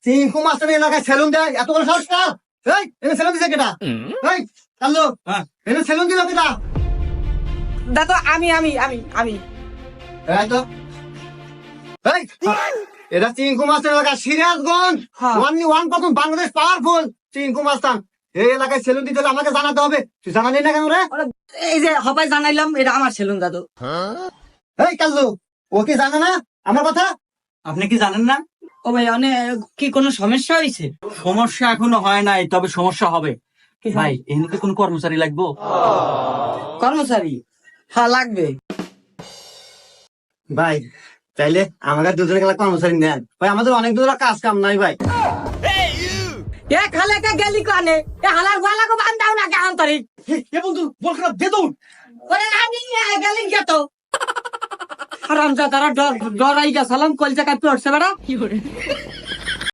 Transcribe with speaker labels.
Speaker 1: Chinku master এলাকায় salon দেয়, এত বড় সাহস কার? এই এনে সেলুন দিছে কেটা? এই কাল্লু, এনে সেলুন দিল কেটা?
Speaker 2: দাদু আমি আমি আমি আমি
Speaker 1: এই তো এই এটা চিঙ্কু মাস্টার এলাকা, সিরাজগঞ্জ
Speaker 2: হ্যাঁ।
Speaker 1: 1 বাংলাদেশ পাওয়ারফুল চিঙ্কু মাস্টার। এই এলাকায় সেলুন দিতে হলে আমাকে জানাতে হবে, তুই জানালি না কেন রে?
Speaker 2: এই যে হবাই জানাইলাম এটা আমার সেলুন দাদু।
Speaker 1: এই কাল্লু, ও কি জানে না আমার কথা?
Speaker 3: আপনি কি জানেন না?
Speaker 2: ও ভাই অনেক কি কোনো সমস্যা হয়েছে?
Speaker 3: সমস্যা এখনো হয় নাই, তবে সমস্যা হবে। ভাই এখানে কোন কর্মচারী লাগবো?
Speaker 2: কর্মচারী হ্যাঁ লাগবে।
Speaker 1: ভাই চাইলে আমাদের দুজনে গেলে কর্মচারী নেন ভাই, আমাদের অনেক দূর কাজ কাম নাই ভাই।
Speaker 2: এ খালে কে গেলি কানে এ হালার গলা কো বান্ধাও না কেন তরি
Speaker 3: এ বন্ধু বল খারাপ দে দৌড়।
Speaker 2: ওরে আমি গেলি কে তো হারাম যা তারা ডরাই গেছালাম কলজা কাপি উঠছে বেড়া।